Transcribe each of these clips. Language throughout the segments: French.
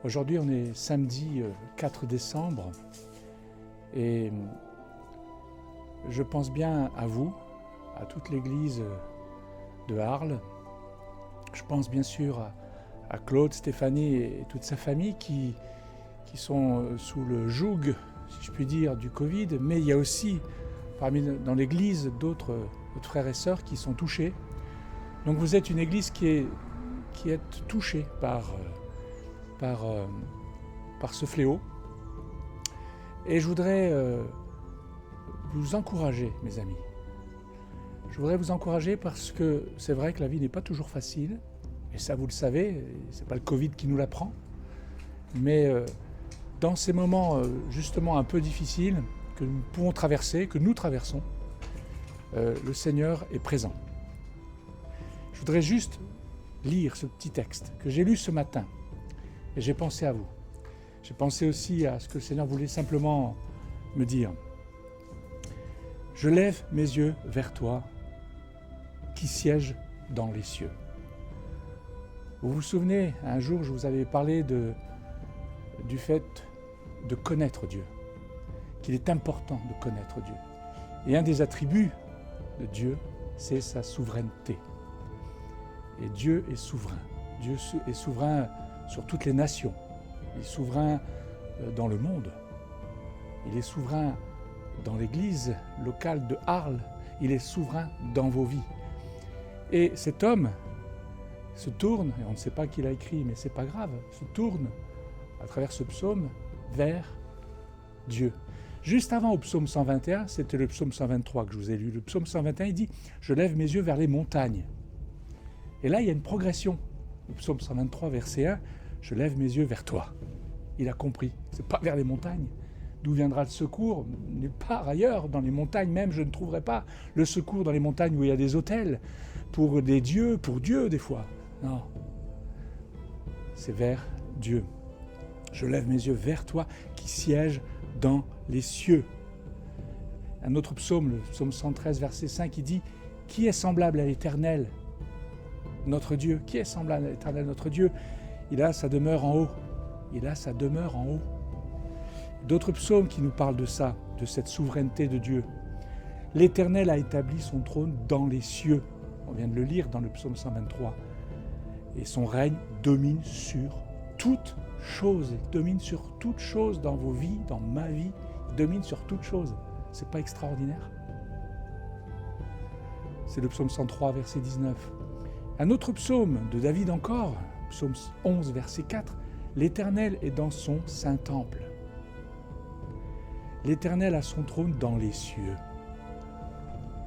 Aujourd'hui, on est samedi 4 décembre et je pense bien à vous, à toute l'église de Arles. Je pense bien sûr à Claude, Stéphanie et toute sa famille qui sont sous le joug, si je puis dire, du Covid. Mais il y a aussi dans l'église d'autres frères et sœurs qui sont touchés. Donc vous êtes une église qui est touchée par ce fléau. Et je voudrais vous encourager, mes amis. Je voudrais vous encourager parce que c'est vrai que la vie n'est pas toujours facile. Et ça, vous le savez, c'est pas le Covid qui nous l'apprend. Mais dans ces moments justement un peu difficiles que nous pouvons traverser, que nous traversons, le Seigneur est présent. Je voudrais juste lire ce petit texte que j'ai lu ce matin. Et j'ai pensé à vous. J'ai pensé aussi à ce que le Seigneur voulait simplement me dire. Je lève mes yeux vers toi, qui sièges dans les cieux. Vous vous souvenez, un jour, je vous avais parlé du fait de connaître Dieu, qu'il est important de connaître Dieu. Et un des attributs de Dieu, c'est sa souveraineté. Et Dieu est souverain. Dieu est souverain sur toutes les nations. Il est souverain dans le monde. Il est souverain dans l'église locale de Arles. Il est souverain dans vos vies. Et cet homme se tourne, et on ne sait pas qui l'a écrit, mais c'est pas grave, se tourne à travers ce psaume vers Dieu. Juste avant au psaume 121, c'était le psaume 123 que je vous ai lu. Le psaume 121, il dit « Je lève mes yeux vers les montagnes ». Et là, il y a une progression. Le psaume 123, verset 1, « Je lève mes yeux vers toi ». Il a compris, c'est pas vers les montagnes. D'où viendra le secours? Nulle part ailleurs, dans les montagnes même, je ne trouverai pas le secours dans les montagnes où il y a des autels, pour des dieux, pour Dieu des fois. Non, c'est vers Dieu. Je lève mes yeux vers toi qui sièges dans les cieux. Un autre psaume, le psaume 113, verset 5, il dit « Qui est semblable à l'Éternel, notre Dieu? Qui est semblable à l'Éternel, notre Dieu? Il a sa demeure en haut. Il a sa demeure en haut. » D'autres psaumes qui nous parlent de ça, de cette souveraineté de Dieu. « L'Éternel a établi son trône dans les cieux. » On vient de le lire dans le psaume 123. Et son règne domine sur toutes choses. Il domine sur toutes choses dans vos vies, dans ma vie. Il domine sur toutes choses. C'est pas extraordinaire? C'est le psaume 103, verset 19. Un autre psaume de David encore, psaume 11, verset 4. L'Éternel est dans son saint temple. L'Éternel a son trône dans les cieux.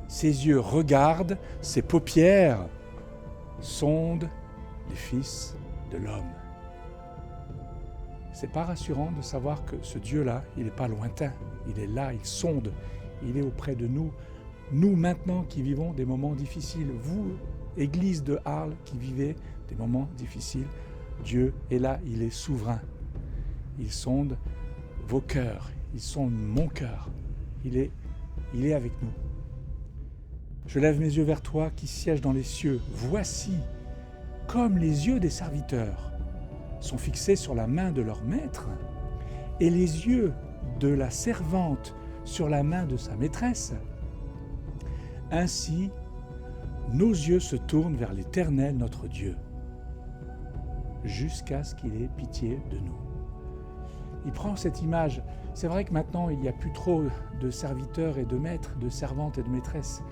Ses yeux regardent, ses paupières sondent les fils de l'homme. C'est pas rassurant de savoir que ce Dieu-là, il n'est pas lointain, il est là, il sonde, il est auprès de nous. Nous maintenant qui vivons des moments difficiles, vous, Église de Arles, qui vivez des moments difficiles, Dieu est là, il est souverain. Il sonde vos cœurs, il sonde mon cœur, il est avec nous. Je lève mes yeux vers toi qui sièges dans les cieux. Voici, comme les yeux des serviteurs sont fixés sur la main de leur maître, et les yeux de la servante sur la main de sa maîtresse, ainsi nos yeux se tournent vers l'Éternel notre Dieu, jusqu'à ce qu'il ait pitié de nous. Il prend cette image. C'est vrai que maintenant, il n'y a plus trop de serviteurs et de maîtres, de servantes et de maîtresses.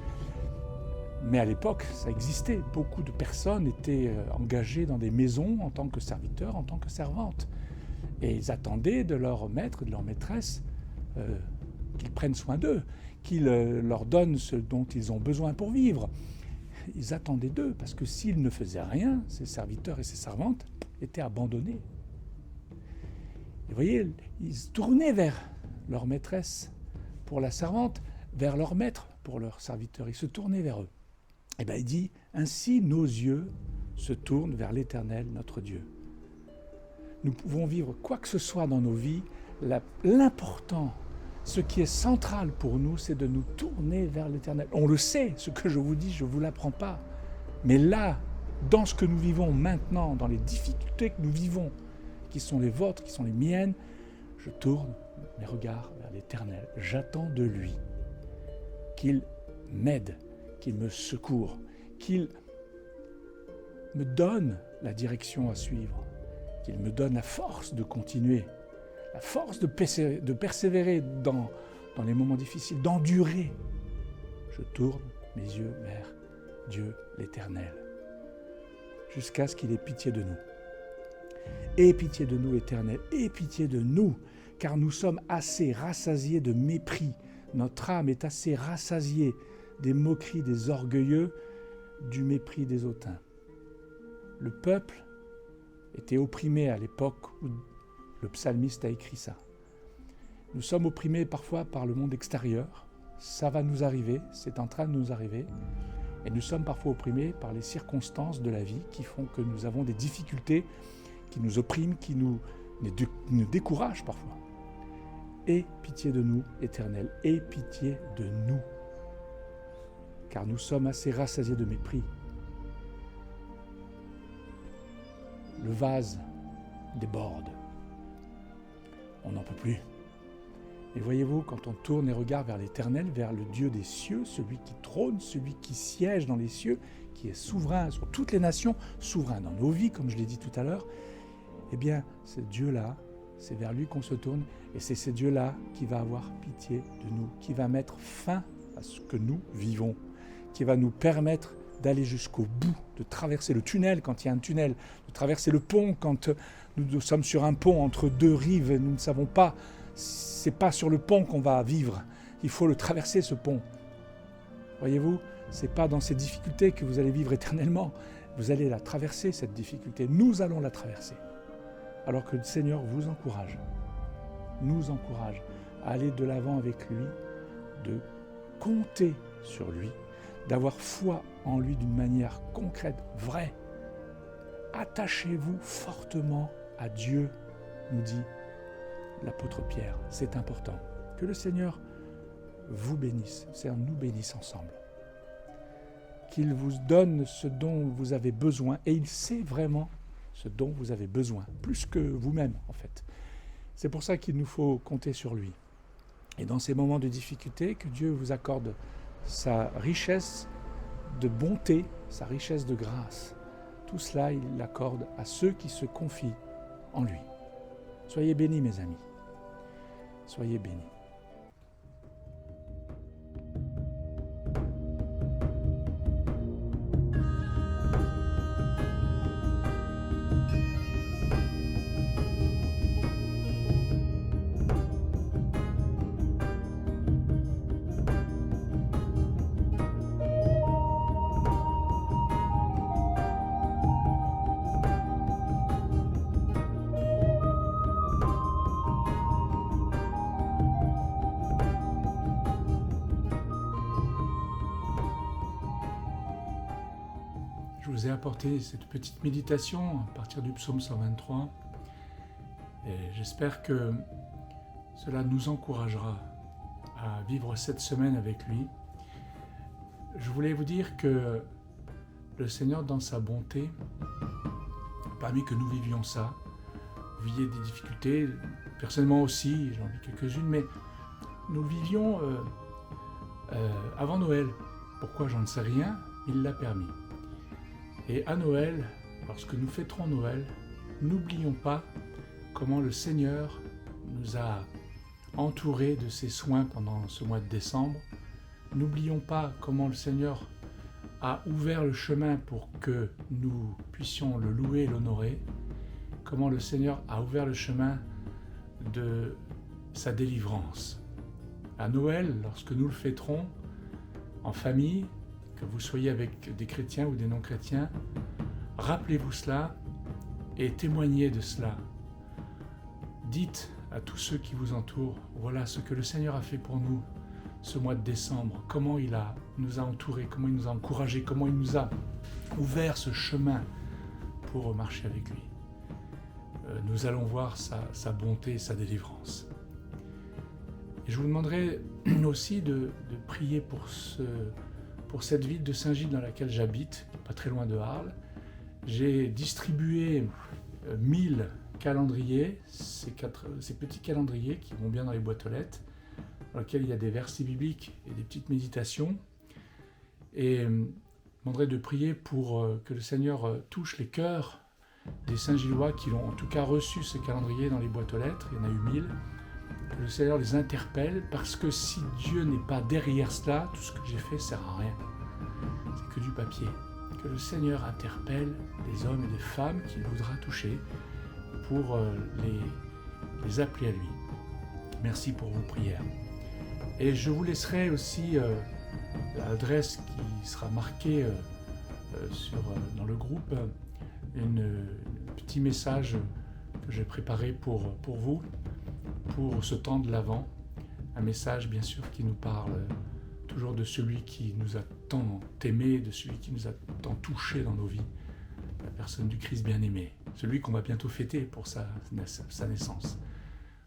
Mais à l'époque, ça existait. Beaucoup de personnes étaient engagées dans des maisons en tant que serviteurs, en tant que servantes. Et ils attendaient de leur maître, de leur maîtresse, qu'ils prennent soin d'eux, qu'ils leur donnent ce dont ils ont besoin pour vivre. Ils attendaient d'eux, parce que s'ils ne faisaient rien, ces serviteurs et ces servantes étaient abandonnés. Et vous voyez, ils se tournaient vers leur maîtresse pour la servante, vers leur maître pour leur serviteur. Ils se tournaient vers eux. Et bien il dit, ainsi nos yeux se tournent vers l'Éternel, notre Dieu. Nous pouvons vivre quoi que ce soit dans nos vies. L'important, ce qui est central pour nous, c'est de nous tourner vers l'Éternel. On le sait, ce que je vous dis, je ne vous l'apprends pas. Mais là, dans ce que nous vivons maintenant, dans les difficultés que nous vivons, qui sont les vôtres, qui sont les miennes, je tourne mes regards vers l'Éternel. J'attends de lui qu'il m'aide, qu'il me secoure, qu'il me donne la direction à suivre, qu'il me donne la force de continuer, la force de persévérer dans les moments difficiles, d'endurer. Je tourne mes yeux vers Dieu l'Éternel, jusqu'à ce qu'il ait pitié de nous. Aie pitié de nous, Éternel, aie pitié de nous, car nous sommes assez rassasiés de mépris. Notre âme est assez rassasiée des moqueries des orgueilleux, du mépris des hautains. Le peuple était opprimé à l'époque où le psalmiste a écrit ça. Nous sommes opprimés parfois par le monde extérieur. Ça va nous arriver, c'est en train de nous arriver. Et nous sommes parfois opprimés par les circonstances de la vie qui font que nous avons des difficultés, qui nous oppriment, qui nous découragent parfois. Aie pitié de nous, Éternel, aie pitié de nous. Car nous sommes assez rassasiés de mépris. Le vase déborde. On n'en peut plus. Et voyez-vous, quand on tourne les regards vers l'Éternel, vers le Dieu des cieux, celui qui trône, celui qui siège dans les cieux, qui est souverain sur toutes les nations, souverain dans nos vies, comme je l'ai dit tout à l'heure, eh bien, ce Dieu-là, c'est vers lui qu'on se tourne, et c'est ce Dieu-là qui va avoir pitié de nous, qui va mettre fin à ce que nous vivons, qui va nous permettre d'aller jusqu'au bout, de traverser le tunnel quand il y a un tunnel, de traverser le pont quand nous sommes sur un pont entre deux rives et nous ne savons pas, c'est pas sur le pont qu'on va vivre, il faut le traverser ce pont. Voyez-vous, c'est pas dans ces difficultés que vous allez vivre éternellement, vous allez la traverser cette difficulté, nous allons la traverser. Alors que le Seigneur vous encourage, nous encourage à aller de l'avant avec lui, de compter sur lui, d'avoir foi en lui d'une manière concrète, vraie. Attachez-vous fortement à Dieu, nous dit l'apôtre Pierre. C'est important. Que le Seigneur vous bénisse, Seigneur nous bénisse ensemble. Qu'il vous donne ce dont vous avez besoin, et il sait vraiment ce dont vous avez besoin, plus que vous-même en fait. C'est pour ça qu'il nous faut compter sur lui. Et dans ces moments de difficulté, que Dieu vous accorde sa richesse de bonté, sa richesse de grâce. Tout cela, il l'accorde à ceux qui se confient en lui. Soyez bénis, mes amis. Soyez bénis. Je vous ai apporté cette petite méditation à partir du psaume 123 et j'espère que cela nous encouragera à vivre cette semaine avec lui. Je voulais vous dire que le Seigneur, dans sa bonté, parmi que nous vivions ça, vous viviez des difficultés, personnellement aussi, j'en vis quelques-unes, mais nous vivions avant Noël. Pourquoi, j'en ne sais rien, il l'a permis. Et à Noël, lorsque nous fêterons Noël, n'oublions pas comment le Seigneur nous a entourés de ses soins pendant ce mois de décembre. N'oublions pas comment le Seigneur a ouvert le chemin pour que nous puissions le louer et l'honorer. Comment le Seigneur a ouvert le chemin de sa délivrance. À Noël, lorsque nous le fêterons en famille, que vous soyez avec des chrétiens ou des non-chrétiens, rappelez-vous cela et témoignez de cela. Dites à tous ceux qui vous entourent, voilà ce que le Seigneur a fait pour nous ce mois de décembre, comment il nous a entourés, comment il nous a encouragés, comment il nous a ouvert ce chemin pour marcher avec lui. Nous allons voir sa bonté et sa délivrance. Et je vous demanderai aussi de prier pour cette ville de Saint-Gilles dans laquelle j'habite, pas très loin de Arles. J'ai distribué 1000 calendriers, ces petits calendriers qui vont bien dans les boîtes aux lettres, dans lesquels il y a des versets bibliques et des petites méditations. Et je demanderai de prier pour que le Seigneur touche les cœurs des Saint-Gillois qui ont en tout cas reçu ce calendrier dans les boîtes aux lettres. Il y en a eu 1000. Que le Seigneur les interpelle, parce que si Dieu n'est pas derrière cela, tout ce que j'ai fait ne sert à rien. C'est que du papier. Que le Seigneur interpelle des hommes et des femmes qu'il voudra toucher pour les appeler à lui. Merci pour vos prières. Et je vous laisserai aussi l'adresse qui sera marquée dans le groupe, un petit message que j'ai préparé pour vous, pour ce temps de l'Avent. Un message bien sûr qui nous parle toujours de celui qui nous a tant aimés, de celui qui nous a tant touchés dans nos vies, la personne du Christ bien-aimé, celui qu'on va bientôt fêter pour sa naissance.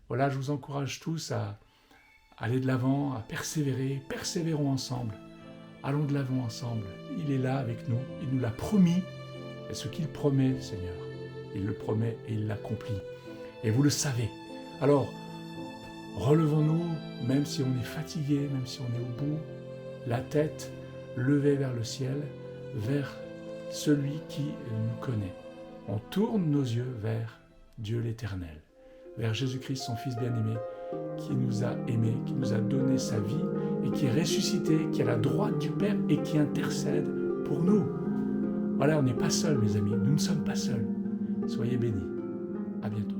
Voilà, je vous encourage tous à aller de l'avant, à persévérer, persévérons ensemble, allons de l'avant ensemble. Il est là avec nous, il nous l'a promis, et ce qu'il promet, Seigneur, il le promet et il l'accomplit. Et vous le savez. Alors, relevons-nous, même si on est fatigué, même si on est au bout, la tête levée vers le ciel, vers celui qui nous connaît. On tourne nos yeux vers Dieu l'Éternel, vers Jésus-Christ, son Fils bien-aimé, qui nous a aimés, qui nous a donné sa vie et qui est ressuscité, qui est à la droite du Père et qui intercède pour nous. Voilà, on n'est pas seuls, mes amis, nous ne sommes pas seuls. Soyez bénis. À bientôt.